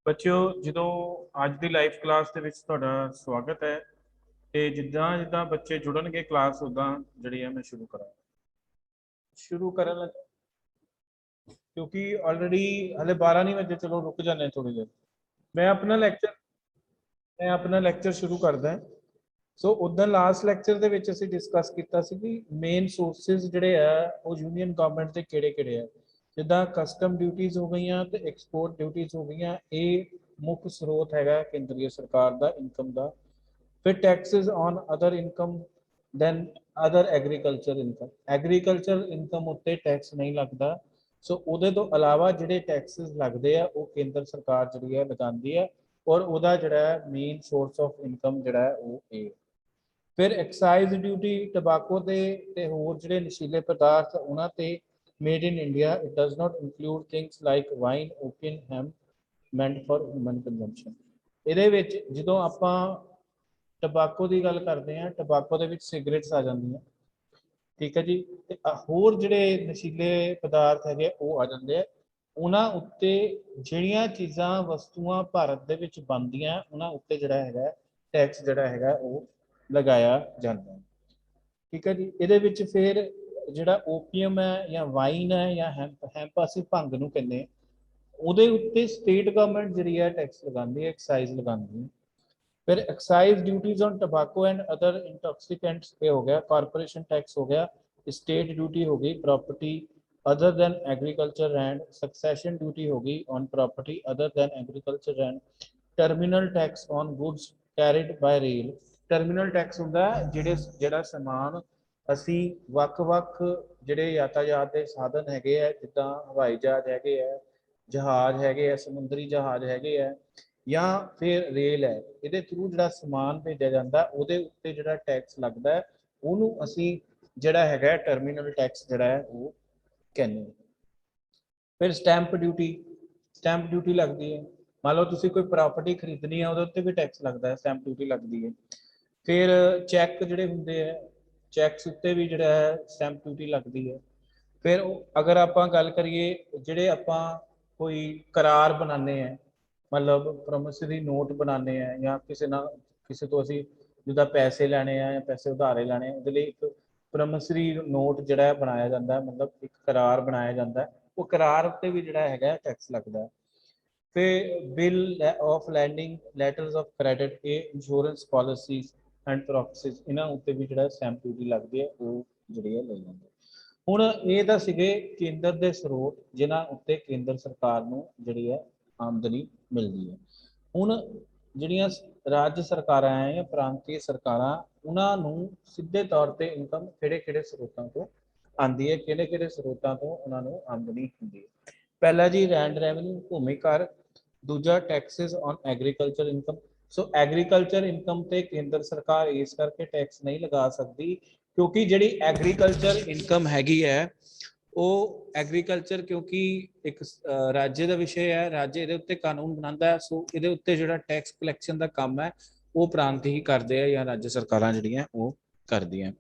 ਬੱਚਿਓ ਜਦੋਂ ਅੱਜ ਦੀ ਲਾਈਵ ਕਲਾਸ ਦੇ ਵਿੱਚ ਤੁਹਾਡਾ ਸਵਾਗਤ ਹੈ ਤੇ ਜਿੱਦਾਂ ਜਿੱਦਾਂ ਬੱਚੇ ਜੁੜਨਗੇ ਕਲਾਸ ਉਦਾਂ ਜਿਹੜੀ ਹੈ ਮੈਂ ਸ਼ੁਰੂ ਕਰਨ ਲੱਗਾ ਕਿਉਂਕਿ ਆਲਰੇਡੀ ਹਲੇ 12 ਨਹੀਂ ਵਜੇ। ਚਲੋ ਰੁਕ ਜਾਂਦੇ ਥੋੜੀ ਦੇਰ। ਮੈਂ ਆਪਣਾ ਲੈਕਚਰ ਸ਼ੁਰੂ ਕਰਦਾ। ਸੋ ਉਦੋਂ ਲਾਸਟ ਲੈਕਚਰ ਦੇ ਵਿੱਚ ਅਸੀਂ ਡਿਸਕਸ ਕੀਤਾ ਸੀ ਕਿ ਮੇਨ ਸੋਰਸਿਸ ਜਿਹੜੇ ਆ ਉਹ ਯੂਨੀਅਨ ਗਵਰਨਮੈਂਟ ਦੇ ਕਿਹੜੇ ਆ। ਜਿੱਦਾਂ ਕਸਟਮ ਡਿਊਟੀਜ਼ ਹੋ ਗਈਆਂ ਤੇ ਐਕਸਪੋਰਟ ਡਿਊਟੀਜ਼ ਹੋ ਗਈਆਂ, ਇਹ ਮੁੱਖ ਸਰੋਤ ਹੈਗਾ ਕੇਂਦਰੀ ਸਰਕਾਰ ਦਾ ਇਨਕਮ ਦਾ। ਫਿਰ taxes on other income, than other agriculture income ਉੱਤੇ ਟੈਕਸ ਨਹੀਂ ਲੱਗਦਾ। ਸੋ ਉਹਦੇ ਤੋਂ ਇਲਾਵਾ ਜਿਹੜੇ ਟੈਕਸਿਸ ਲੱਗਦੇ ਆ ਉਹ ਕੇਂਦਰ ਸਰਕਾਰ ਜਿਹੜੀ ਹੈ ਲਗਾਉਂਦੀ ਹੈ, ਔਰ ਉਹਦਾ ਜਿਹੜਾ ਮੇਨ ਸੋਰਸ ਆਫ ਇਨਕਮ ਜਿਹੜਾ ਹੈ ਉਹ ਇਹ। ਫਿਰ ਐਕਸਾਈਜ਼ ਡਿਊਟੀ ਟਬਾਕੋ ਤੇ ਹੋਰ ਜਿਹੜੇ ਨਸ਼ੀਲੇ ਪਦਾਰਥ ਉਹਨਾਂ ਤੇ made in India. It does not include things like wine, opium, hemp meant for human consumption. ਇਹਦੇ ਵਿੱਚ ਜਦੋਂ ਆਪਾਂ ਟਬਾਕੋ ਦੀ ਗੱਲ ਕਰਦੇ ਹਾਂ, ਟਬਾਕੋ ਦੇ ਵਿੱਚ ਸਿਗਰਟਸ ਆ ਜਾਂਦੀਆਂ, ਠੀਕ ਹੈ ਜੀ। ਤੇ ਹੋਰ ਜਿਹੜੇ ਨਸ਼ੀਲੇ ਪਦਾਰਥ ਹੈਗੇ ਉਹ ਆ ਜਾਂਦੇ ਆ। ਉਹਨਾਂ ਉੱਤੇ ਜਿਹੜੀਆਂ ਚੀਜ਼ਾਂ ਵਸਤੂਆਂ ਭਾਰਤ ਦੇ ਵਿੱਚ ਬਣਦੀਆਂ ਉਹਨਾਂ ਉੱਤੇ ਜਿਹੜਾ ਹੈਗਾ ਟੈਕਸ ਜਿਹੜਾ ਹੈਗਾ ਉਹ ਲਗਾਇਆ ਜਾਂਦਾ, ਠੀਕ ਹੈ ਜੀ। ਇਹਦੇ ਵਿੱਚ ਫਿਰ ਜਿਹੜਾ ਓਪੀਅਮ ਹੈ ਜਾਂ ਵਾਈਨ ਹੈ ਜਾਂ ਹੈਂਪ ਅਸੀਂ ਭੰਗ ਨੂੰ ਕਹਿੰਦੇ ਹਾਂ, ਉਹਦੇ ਉੱਤੇ ਸਟੇਟ ਗਵਰਨਮੈਂਟ ਜਿਹੜੀ ਹੈ ਟੈਕਸ ਲਗਾਉਂਦੀ ਹੈ, ਐਕਸਾਈਜ਼ ਲਗਾਉਂਦੀ ਹੈ। फिर excise duties on टबाको and other intoxicants पे हो गया, कॉर्पोरेशन टैक्स हो गया, स्टेट ड्यूटी हो गई property other than agriculture land, succession duty होगी on property other than agriculture land, terminal tax on goods carried by rail. Terminal tax ਹੁੰਦਾ ਜਿਹੜਾ ਸਮਾਨ ਅਸੀਂ ਵੱਖ-ਵੱਖ ਜਿਹੜੇ ਯਾਤਾਯਾਤ ਦੇ ਸਾਧਨ ਹੈਗੇ ਆ, ਜਿੱਦਾਂ ਹਵਾਈ ਜਹਾਜ਼ ਹੈਗੇ ਆ, ਜਹਾਜ਼ ਹੈਗੇ ਆ, ਸਮੁੰਦਰੀ ਜਹਾਜ਼ ਹੈਗੇ ਆ, ਜਾਂ ਫਿਰ ਰੇਲ ਹੈ, ਇਹਦੇ ਥਰੂ ਜਿਹੜਾ ਸਮਾਨ ਭੇਜਿਆ ਜਾਂਦਾ ਉਹਦੇ ਉੱਤੇ ਜਿਹੜਾ ਟੈਕਸ ਲੱਗਦਾ ਉਹਨੂੰ ਅਸੀਂ ਜਿਹੜਾ ਹੈਗਾ ਟਰਮੀਨਲ ਟੈਕਸ ਜਿਹੜਾ ਹੈ ਉਹ ਕਹਿੰਦੇ ਹਾਂ। ਫਿਰ ਸਟੈਂਪ ਡਿਊਟੀ ਲੱਗਦੀ ਹੈ। ਮੰਨ ਲਓ ਤੁਸੀਂ ਕੋਈ ਪ੍ਰਾਪਰਟੀ ਖਰੀਦਣੀ ਹੈ, ਉਹਦੇ ਉੱਤੇ ਵੀ ਟੈਕਸ ਲੱਗਦਾ ਹੈ, ਸਟੈਂਪ ਡਿਊਟੀ ਲੱਗਦੀ ਹੈ। ਫਿਰ ਚੈੱਕ ਜਿਹੜੇ ਹੁੰਦੇ ਆ, ਚੈਕਸ ਉੱਤੇ ਵੀ ਜਿਹੜਾ ਹੈ ਸਟੈਂਪ ਡਿਊਟੀ ਲੱਗਦੀ ਹੈ। ਫਿਰ ਅਗਰ ਆਪਾਂ ਗੱਲ ਕਰੀਏ ਜਿਹੜੇ ਆਪਾਂ ਕੋਈ ਕਰਾਰ ਬਣਾਉਂਦੇ ਆ, मतलब ਪ੍ਰੋਮਿਸਰੀ ਨੋਟ ਬਣਾਉਂਦੇ ਆ ਜਾਂ ਕਿਸੇ ਤੋਂ ਅਸੀਂ ਜਿੱਦਾਂ ਪੈਸੇ ਲੈਣੇ ਆ ਜਾਂ ਪੈਸੇ ਉਧਾਰੇ ਲੈਣੇ ਆ, ਉਹਦੇ ਲਈ ਇੱਕ ਪ੍ਰੋਮਿਸਰੀ ਨੋਟ ਜਿਹੜਾ ਹੈ ਬਣਾਇਆ ਜਾਂਦਾ, ਮਤਲਬ ਇੱਕ ਕਰਾਰ ਬਣਾਇਆ ਜਾਂਦਾ, ਉਹ ਕਰਾਰ ਉੱਤੇ ਵੀ ਜਿਹੜਾ ਹੈਗਾ ਟੈਕਸ ਲੱਗਦਾ। ਫਿਰ bill of landing, letters of credit, ਇਹ ਇੰਸ਼ੋਰੈਂਸ ਪਾਲਿਸੀਜ਼ ਐਂਡ ਪ੍ਰੋਫਿਸਿਸ, ਇਹਨਾਂ ਉੱਤੇ ਵੀ ਜਿਹੜਾ ਸਟੈਂਪ ਡਿਊਟੀ ਲੱਗਦੀ ਹੈ ਉਹ ਜਿਹੜੀ ਹੈ ਲੈ ਜਾਂਦੇ। ਹੁਣ ਇਹ ਤਾਂ ਸੀਗੇ ਕੇਂਦਰ ਦੇ ਸਰੋਤ ਜਿਨ੍ਹਾਂ ਉੱਤੇ ਕੇਂਦਰ ਸਰਕਾਰ ਨੂੰ ਜਿਹੜੀ ਹੈ ਆਮਦਨੀ ਮਿਲਦੀ ਹੈ। ਹੁਣ ਜਿਹੜੀਆਂ ਰਾਜ ਸਰਕਾਰਾਂ ਹੈ ਜਾਂ ਪ੍ਰਾਂਤੀ ਸਰਕਾਰਾਂ, ਉਹਨਾਂ ਨੂੰ ਸਿੱਧੇ ਤੌਰ ਤੇ ਇਨਕਮ ਕਿਹੜੇ ਸਰੋਤਾਂ ਤੋਂ ਆਉਂਦੀ ਹੈ, ਕਿਹੜੇ ਸਰੋਤਾਂ ਤੋਂ ਉਹਨਾਂ ਨੂੰ ਆਮਦਨੀ ਹੁੰਦੀ ਹੈ। ਪਹਿਲਾ ਜੀ ਰੈਂਡ ਰੈਵਨਿਊ, ਭੂਮੀ ਕਰ। ਦੂਜਾ Texas on agriculture income. So agriculture income ਤੇ ਕੇਂਦਰ ਸਰਕਾਰ ਇਸ ਕਰਕੇ ਟੈਕਸ ਨਹੀਂ ਲਗਾ ਸਕਦੀ ਕਿਉਂਕਿ ਜਿਹੜੀ ਐਗਰੀਕਲਚਰ ਇਨਕਮ ਹੈਗੀ ਹੈ ਉਹ ਐਗਰੀਕਲਚਰ ਕਿਉਂਕਿ ਇੱਕ ਰਾਜ ਦਾ ਵਿਸ਼ੇ ਹੈ, ਰਾਜ ਇਹਦੇ ਉੱਤੇ ਕਾਨੂੰਨ ਬਣਾਉਂਦਾ ਹੈ। ਸੋ ਇਹਦੇ ਉੱਤੇ ਜਿਹੜਾ ਟੈਕਸ ਕਲੈਕਸ਼ਨ ਦਾ ਕੰਮ ਹੈ ਉਹ ਪ੍ਰਾਂਤ ਹੀ ਕਰਦੇ ਆ ਜਾਂ ਰਾਜ ਸਰਕਾਰਾਂ ਜਿਹੜੀਆਂ ਉਹ ਕਰਦੀਆਂ।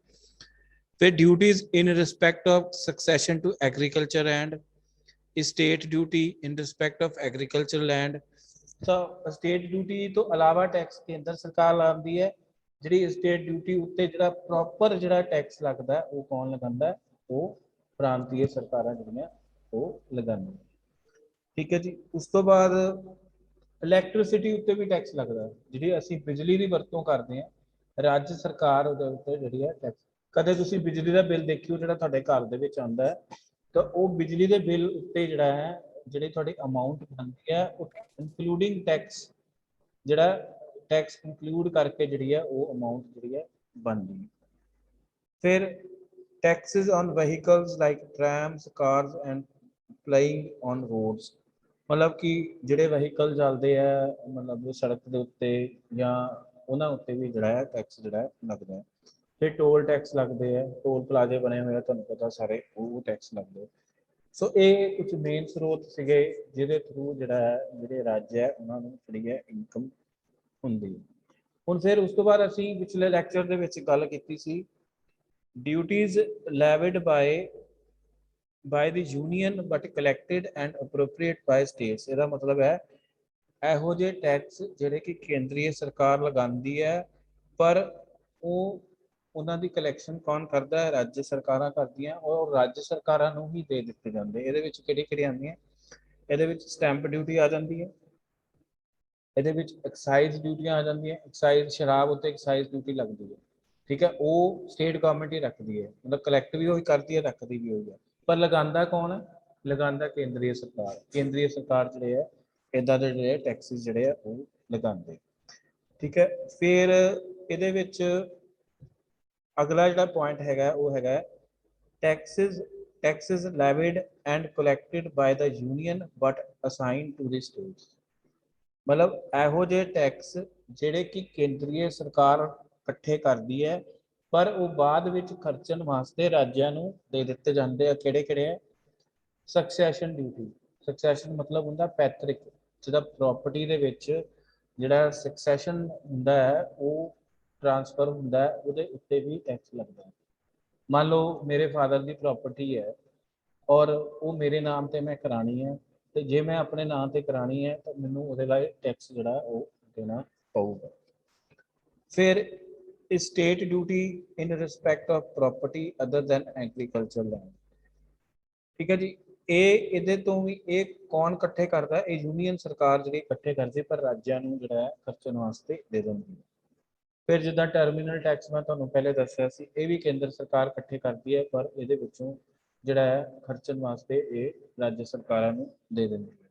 ਫਿਰ duties in respect of succession to agriculture and state duty in respect of agriculture land. तो स्टेट ड्यूटी तो अलावा टैक्स केंद्र सरकार लाती है, जी स्टेट ड्यूटी उत्ते जो प्रॉपर जो टैक्स लगता है वो कौन लगाता है, वो प्रांतीय सरकार जो वो लगाती, ठीक है जी। उस तो बाद इलैक्ट्रिसिटी उत्ते भी टैक्स लगता है, जी असी बिजली की वरतों करते हैं, राज्य सरकार जी है टैक्स। कदे तुसी बिजली का बिल देखियो जो घर दे विच आंदा है, तो वो बिजली के बिल उत्ते जिहड़ा है जिहड़ी तुहाडी अमाउंट बनती है इंकलूडिंग टैक्स, जिहड़ा टैक्स इंकलूड करके जिहड़ी है वो अमाउंट जिहड़ी है बनती है। फिर taxes on vehicles like trams, cars and plying on roads, मतलब कि जिहड़े वहीकल चलते हैं मतलब सड़क के उत्ते या उन्हां उत्ते भी जिहड़ा है टैक्स जिहड़ा है लगदा है। फिर टोल टैक्स लगते हैं, टोल प्लाजे बने हुए तुहानूं पता सारे वो टैक्स लगते हैं। सो ये कुछ मेन स्रोत सीगे जिहदे थ्रू जिहड़ा है जिहड़े राज्य है उन्होंने जिहड़ी है इनकम हुंदी है। हुण फिर उस तो बाद असीं पिछले लैक्चर दे विच गल कीती सी duties levied by the union but collected and appropriate by states. इसदा मतलब है ਇਹੋ ਜਿਹੇ ਟੈਕਸ ਜਿਹੜੇ ਕਿ ਕੇਂਦਰੀ ਸਰਕਾਰ ਲਗਾਉਂਦੀ ਹੈ, ਪਰ ਉਹ ਉਹਨਾਂ ਦੀ ਕਲੈਕਸ਼ਨ ਕੌਣ ਕਰਦਾ ਹੈ? ਰਾਜ ਸਰਕਾਰਾਂ ਕਰਦੀਆਂ, ਔਰ ਰਾਜ ਸਰਕਾਰਾਂ ਨੂੰ ਹੀ ਦੇ ਦਿੱਤੇ ਜਾਂਦੇ। ਇਹਦੇ ਵਿੱਚ ਕਿਹੜੀ ਕਿਹੜੀ ਆਉਂਦੀਆਂ? ਇਹਦੇ ਵਿੱਚ ਸਟੈਂਪ ਡਿਊਟੀ ਆ ਜਾਂਦੀ ਹੈ, ਇਹਦੇ ਵਿੱਚ ਐਕਸਾਈਜ਼ ਡਿਊਟੀਆਂ ਆ ਜਾਂਦੀਆਂ। ਐਕਸਾਈਜ਼ ਸ਼ਰਾਬ ਉੱਤੇ ਐਕਸਾਈਜ਼ ਡਿਊਟੀ ਲੱਗਦੀ ਹੈ, ਠੀਕ ਹੈ, ਉਹ ਸਟੇਟ ਗਵਰਨਮੈਂਟ ਹੀ ਰੱਖਦੀ ਹੈ, ਮਤਲਬ ਕਲੈਕਟ ਵੀ ਉਹੀ ਕਰਦੀ ਹੈ, ਰੱਖਦੀ ਵੀ ਉਹੀ ਹੈ, ਪਰ ਲਗਾਉਂਦਾ ਕੌਣ ਹੈ? ਲਗਾਉਂਦਾ ਕੇਂਦਰੀ ਸਰਕਾਰ। ਕੇਂਦਰੀ ਸਰਕਾਰ ਜਿਹੜੇ ਹੈ ਇਦਾਂ ਦੇ ਜਿਹੜੇ ਟੈਕਸਿਸ ਜਿਹੜੇ ਆ ਉਹ ਲਗਾਉਂਦੇ, ਠੀਕ ਹੈ। ਫਿਰ ਇਹਦੇ ਵਿੱਚ ਅਗਲਾ ਜਿਹੜਾ ਪੁਆਇੰਟ ਹੈਗਾ ਉਹ ਹੈਗਾ taxes levied and collected by the union but assigned to the states। ਮਤਲਬ ਇਹੋ ਜਿਹੇ ਟੈਕਸ ਜਿਹੜੇ ਕਿ ਕੇਂਦਰੀ ਸਰਕਾਰ ਇਕੱਠੇ ਕਰਦੀ ਹੈ, ਪਰ ਉਹ ਬਾਅਦ ਵਿੱਚ ਖਰਚਣ ਵਾਸਤੇ ਰਾਜਾਂ ਨੂੰ ਦੇ ਦਿੱਤੇ ਜਾਂਦੇ ਆ। ਕਿਹੜੇ ਕਿਹੜੇ ਹੈ? Secession duty. ਸਕਸੈਸ਼ਨ ਮਤਲਬ ਹੁੰਦਾ ਪੈਤਰਿਕ, ਜਿਹਦਾ ਪ੍ਰਾਪਰਟੀ ਦੇ ਵਿੱਚ ਜਿਹੜਾ ਸਕਸੈਸ਼ਨ ਹੁੰਦਾ ਹੈ ਉਹ ਟ੍ਰਾਂਸਫਰ ਹੁੰਦਾ ਹੈ, ਉਹਦੇ ਉੱਤੇ ਵੀ ਟੈਕਸ ਲੱਗਦਾ ਹੈ। ਮੰਨ ਲਓ ਮੇਰੇ ਫਾਦਰ ਦੀ ਪ੍ਰਾਪਰਟੀ ਹੈ ਔਰ ਉਹ ਮੇਰੇ ਨਾਮ ਤੇ ਮੈਂ ਕਰਾਣੀ ਹੈ, ਤੇ ਜੇ ਮੈਂ ਆਪਣੇ ਨਾਮ ਤੇ ਕਰਾਣੀ ਹੈ ਤਾਂ ਮੈਨੂੰ ਉਹਦੇ ਲਈ ਟੈਕਸ ਜਿਹੜਾ ਉਹ ਦੇਣਾ ਪਊਗਾ। ਫਿਰ state duty in respect of property other than agriculture land, ਠੀਕ ਹੈ ਜੀ। ਇਹਦੇ ਤੋਂ ਵੀ ਇਹ ਕੌਣ ਇਕੱਠੇ ਕਰਦਾ? ਇਹ ਯੂਨੀਅਨ ਸਰਕਾਰ ਜਿਹੜੀ ਇਕੱਠੇ ਕਰਦੀ, ਪਰ ਰਾਜਾਂ ਨੂੰ ਜਿਹੜਾ ਹੈ ਖਰਚਣ ਵਾਸਤੇ ਦੇ ਦਿੰਦੀ ਹੈ। ਫਿਰ ਜਿੱਦਾਂ ਟਰਮੀਨਲ ਟੈਕਸ ਮੈਂ ਤੁਹਾਨੂੰ ਪਹਿਲੇ ਦੱਸਿਆ ਸੀ, ਇਹ ਵੀ ਕੇਂਦਰ ਸਰਕਾਰ ਇਕੱਠੇ ਕਰਦੀ ਹੈ, ਪਰ ਇਹਦੇ ਵਿੱਚੋਂ ਜਿਹੜਾ ਹੈ ਖਰਚਣ ਵਾਸਤੇ ਇਹ ਰਾਜ ਸਰਕਾਰਾਂ ਨੂੰ ਦੇ ਦਿੰਦੀ ਹੈ।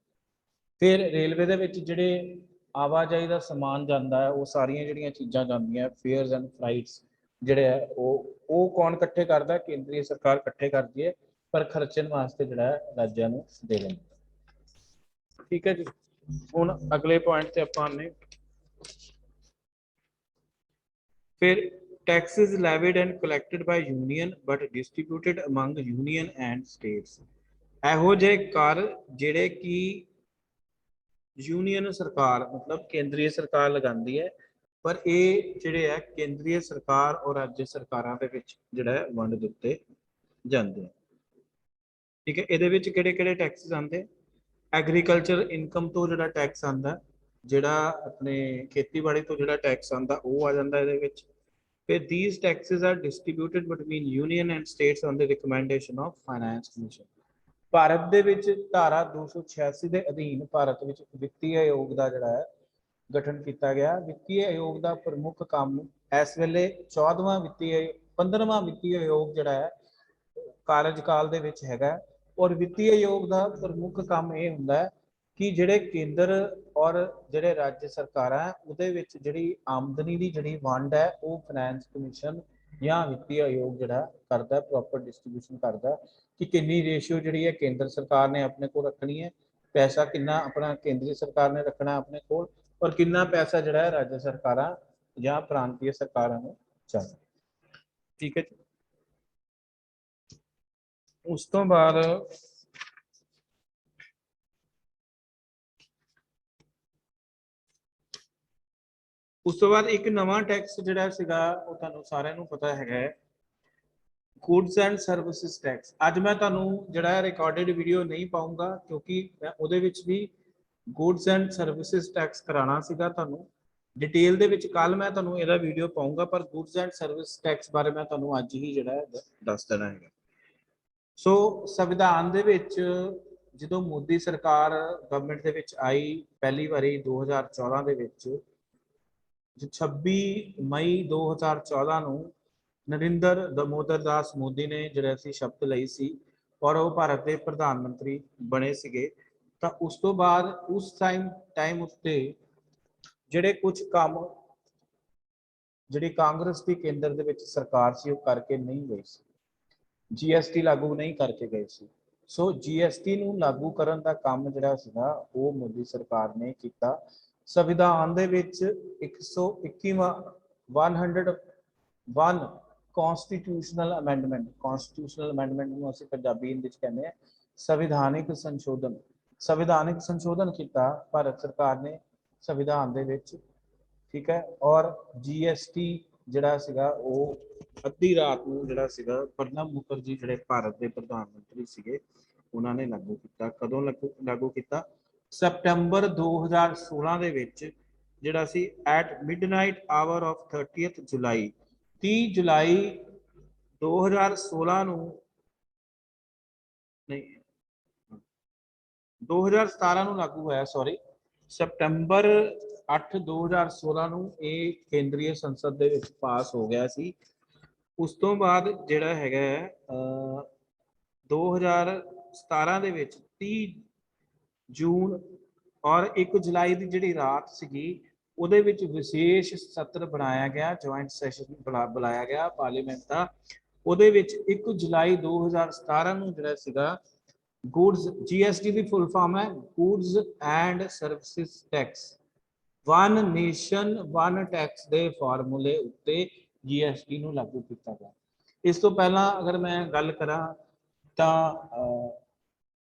ਫਿਰ ਰੇਲਵੇ ਦੇ ਵਿੱਚ ਜਿਹੜੇ ਆਵਾਜਾਈ ਦਾ ਸਮਾਨ ਜਾਂਦਾ ਹੈ, ਉਹ ਸਾਰੀਆਂ ਜਿਹੜੀਆਂ ਚੀਜ਼ਾਂ ਜਾਂਦੀਆਂ, ਫੇਅਰਸ ਐਂਡ ਫਲਾਈਟਸ ਜਿਹੜੇ ਹੈ ਉਹ ਕੌਣ ਇਕੱਠੇ ਕਰਦਾ? ਕੇਂਦਰੀ ਸਰਕਾਰ ਇਕੱਠੇ ਕਰਦੀ ਹੈ, ਪਰ ਖਰਚਣ ਵਾਸਤੇ ਜਿਹੜਾ ਹੈ ਰਾਜਾਂ ਨੂੰ ਦੇ ਦਿੰਦੀ ਹੈ, ਠੀਕ ਹੈ ਜੀ। ਹੁਣ ਅਗਲੇ ਪੁਆਇੰਟ ਤੇ ਆਪਾਂ ਆਨੇ। ਫਿਰ taxes levied and collected by union but distributed among union and states। ਇਹੋ ਜਿਹੇ ਕਰ ਜਿਹੜੇ ਕਿ ਯੂਨੀਅਨ ਸਰਕਾਰ ਮਤਲਬ ਕੇਂਦਰੀ ਸਰਕਾਰ ਲਗਾਉਂਦੀ ਹੈ, ਪਰ ਇਹ ਜਿਹੜੇ ਹੈ ਕੇਂਦਰੀ ਸਰਕਾਰ ਔਰ ਰਾਜ ਸਰਕਾਰਾਂ ਦੇ ਵਿੱਚ ਜਿਹੜਾ ਹੈ ਵੰਡ ਦਿੱਤੇ ਜਾਂਦੇ ਆ, ਠੀਕ ਹੈ। ਇਹਦੇ ਵਿੱਚ ਕਿਹੜੇ ਕਿਹੜੇ ਟੈਕਸਿਸ ਆਉਂਦੇ? ਐਗਰੀਕਲਚਰ ਇਨਕਮ ਤੋਂ ਜਿਹੜਾ ਟੈਕਸ ਆਉਂਦਾ, ਜਿਹੜਾ ਆਪਣੇ ਖੇਤੀਬਾੜੀ ਤੋਂ ਜਿਹੜਾ ਟੈਕਸ ਆਉਂਦਾ ਉਹ ਆ ਜਾਂਦਾ ਇਹਦੇ ਵਿੱਚ। ਫਿਰ these taxes are distributed between union and states on the recommendation of finance commission। Bharat ਦੇ ਵਿੱਚ ਧਾਰਾ 286 ਦੇ ਅਧੀਨ ਭਾਰਤ ਵਿੱਚ ਵਿੱਤੀ ਆਯੋਗ ਦਾ ਜਿਹੜਾ ਹੈ ਗਠਨ ਕੀਤਾ ਗਿਆ। ਵਿੱਤੀ ਆਯੋਗ ਦਾ ਪ੍ਰਮੁੱਖ ਕੰਮ ਇਸ ਵੇਲੇ 14ਵਾਂ ਵਿੱਤੀ 15ਵਾਂ ਵਿੱਤੀ ਆਯੋਗ ਜਿਹੜਾ ਹੈ ਕਾਰਜਕਾਲ ਦੇ ਵਿੱਚ ਹੈਗਾ, ਔਰ ਵਿੱਤੀ ਆਯੋਗ ਦਾ ਪ੍ਰਮੁੱਖ ਕੰਮ ਇਹ ਹੁੰਦਾ ਹੈ ਕਿ ਜਿਹੜੇ ਕੇਂਦਰ ਔਰ ਜਿਹੜੇ ਰਾਜ ਸਰਕਾਰਾਂ ਉਹਦੇ ਵਿੱਚ ਜਿਹੜੀ ਆਮਦਨੀ ਦੀ ਜਿਹੜੀ ਵੰਡ ਹੈ ਉਹ ਫਾਈਨੈਂਸ ਕਮਿਸ਼ਨ ਜਾਂ ਵਿੱਤੀ ਆਯੋਗ ਜਿਹੜਾ ਕਰਦਾ, ਪ੍ਰੋਪਰ ਡਿਸਟ੍ਰੀਬਿਊਸ਼ਨ ਕਰਦਾ ਕਿ ਕਿੰਨੀ ਰੇਸ਼ੀਓ ਜਿਹੜੀ ਹੈ ਕੇਂਦਰ ਸਰਕਾਰ ਨੇ ਆਪਣੇ ਕੋਲ ਰੱਖਣੀ ਹੈ, ਪੈਸਾ ਕਿੰਨਾ ਆਪਣਾ ਕੇਂਦਰੀ ਸਰਕਾਰ ਨੇ ਰੱਖਣਾ ਆਪਣੇ ਕੋਲ, ਔਰ ਕਿੰਨਾ ਪੈਸਾ ਜਿਹੜਾ ਹੈ ਰਾਜ ਸਰਕਾਰਾਂ ਜਾਂ ਪ੍ਰਾਂਤੀय ਸਰਕਾਰਾਂ ਨੂੰ ਚਾਹੀਦਾ, ਠੀਕ ਹੈ ਜੀ। ਉਸ ਤੋਂ ਬਾਅਦ ਇੱਕ ਨਵਾਂ ਟੈਕਸ ਜਿਹੜਾ ਸੀਗਾ ਉਹ ਤੁਹਾਨੂੰ ਸਾਰਿਆਂ ਨੂੰ ਪਤਾ ਹੈਗਾ ਹੈ, ਗੁੱਡਸ ਐਂਡ ਸਰਵਿਸਿਜ਼ ਟੈਕਸ। ਅੱਜ ਮੈਂ ਤੁਹਾਨੂੰ ਜਿਹੜਾ ਰਿਕਾਰਡਡ ਵੀਡੀਓ ਨਹੀਂ ਪਾਉਂਗਾ ਕਿਉਂਕਿ ਮੈਂ ਉਹਦੇ ਵਿੱਚ ਵੀ ਗੁੱਡਸ ਐਂਡ ਸਰਵਿਸਿਜ਼ ਟੈਕਸ ਕਰਾਉਣਾ ਸੀਗਾ ਤੁਹਾਨੂੰ ਡਿਟੇਲ ਦੇ ਵਿੱਚ। ਕੱਲ ਮੈਂ ਤੁਹਾਨੂੰ ਇਹਦਾ ਵੀਡੀਓ ਪਾਉਂਗਾ, ਪਰ ਗੁੱਡਸ ਐਂਡ ਸਰਵਿਸ ਟੈਕਸ ਬਾਰੇ ਮੈਂ ਤੁਹਾਨੂੰ ਅੱਜ ਹੀ ਜਿਹੜਾ ਦੱਸ ਦੇਣਾ ਹੈਗਾ। ਸੋ ਸੰਵਿਧਾਨ ਦੇ ਵਿੱਚ ਜਦੋਂ ਮੋਦੀ ਸਰਕਾਰ ਗਵਰਨਮੈਂਟ ਦੇ ਵਿੱਚ ਆਈ ਪਹਿਲੀ ਵਾਰੀ 2014 ਦੇ ਵਿੱਚ, 26 ਮਈ 2014 ਨੂੰ ਨਰਿੰਦਰ ਦਮੋਦਰ ਦਾਸ ਮੋਦੀ ਨੇ ਜਿਹੜਾ ਸੀ ਸ਼ਪਥ ਲਈ ਸੀ ਔਰ ਉਹ ਭਾਰਤ ਦੇ ਪ੍ਰਧਾਨ ਮੰਤਰੀ ਬਣੇ ਸੀਗੇ। ਤਾਂ ਉਸ ਤੋਂ ਬਾਅਦ ਉਸ ਟਾਈਮ ਉੱਤੇ ਜਿਹੜੇ ਕੁਝ ਕੰਮ ਜਿਹੜੀ ਕਾਂਗਰਸ ਦੀ ਕੇਂਦਰ ਦੇ ਵਿੱਚ ਸਰਕਾਰ ਸੀ ਉਹ ਕਰਕੇ ਨਹੀਂ ਗਈ ਸੀ, ਜੀਐਸਟੀ ਲਾਗੂ ਨਹੀਂ ਕਰਕੇ ਗਏ ਸੀ। ਸੋ ਜੀਐਸਟੀ ਨੂੰ ਲਾਗੂ ਕਰਨ ਦਾ ਕੰਮ ਜਿਹੜਾ ਸੀਗਾ ਉਹ ਮੋਦੀ ਸਰਕਾਰ ਨੇ ਕੀਤਾ। ਸੰਵਿਧਾਨ ਦੇ ਵਿੱਚ 121ਵਾਂ 101 ਕਨਸਟੀਟਿਊਸ਼ਨਲ ਅਮੈਂਡਮੈਂਟ ਨੂੰ ਅਸੀਂ ਪੰਜਾਬੀ ਵਿੱਚ ਕਹਿੰਦੇ ਆ ਸੰਵਿਧਾਨਿਕ ਸੰਸ਼ੋਧਨ ਕੀਤਾ ਭਾਰਤ ਸਰਕਾਰ ਨੇ ਸੰਵਿਧਾਨ ਦੇ ਵਿੱਚ, ਠੀਕ ਹੈ। ਔਰ ਜੀਐਸਟੀ ਜਿਹੜਾ ਸੀਗਾ ਉਹ ਅੱਧੀ ਰਾਤ ਨੂੰ ਜਿਹੜਾ ਸੀਗਾ ਪ੍ਰਣਬ ਮੁਖਰਜੀ ਜਿਹੜੇ ਭਾਰਤ ਦੇ ਪ੍ਰਧਾਨ ਮੰਤਰੀ ਸੀਗੇ ਉਹਨਾਂ ਨੇ ਲਾਗੂ ਕੀਤਾ। ਕਦੋਂ ਲਾਗੂ ਕੀਤਾ? ਸਪਟੰਬਰ 2016 ਦੇ ਵਿੱਚ ਜਿਹੜਾ ਸੀ at midnight hour of 30th July 30 ਜੁਲਾਈ 2016 ਨੂੰ ਨਹੀਂ 2017 ਨੂੰ ਲਾਗੂ ਹੋਇਆ ਸੌਰੀ ਸਪਟੰਬਰ 8 2016 ਨੂੰ ਇਹ ਕੇਂਦਰੀ ਸੰਸਦ ਦੇ ਵਿੱਚ ਪਾਸ ਹੋ ਗਿਆ ਸੀ। ਉਸ ਤੋਂ ਬਾਅਦ ਜਿਹੜਾ ਹੈਗਾ 2017 ਦੇ ਵਿੱਚ 30 ਜੂਨ ਔਰ 1 ਜੁਲਾਈ ਦੀ ਜਿਹੜੀ ਰਾਤ ਸੀਗੀ ਉਹਦੇ ਵਿੱਚ ਵਿਸ਼ੇਸ਼ ਸੱਤਰ ਬਣਾਇਆ ਗਿਆ, ਜੁਆਇੰਟ ਸੈਸ਼ਨ ਬੁਲਾਇਆ ਗਿਆ ਪਾਰਲੀਮੈਂਟ ਦਾ। ਉਹਦੇ ਵਿੱਚ 1 ਜੁਲਾਈ 2017 ਨੂੰ ਜਿਹੜਾ ਸੀਗਾ ਗੁੱਡਸ GST ਦੀ ਫੁੱਲ ਫਾਰਮ ਹੈ goods and services tax, one nation one tax ਦੇ ਫਾਰਮੂਲੇ ਉੱਤੇ GST ਨੂੰ ਲਾਗੂ ਕੀਤਾ ਗਿਆ। ਇਸ ਤੋਂ ਪਹਿਲਾਂ ਅਗਰ ਮੈਂ ਗੱਲ ਕਰਾਂ ਤਾਂ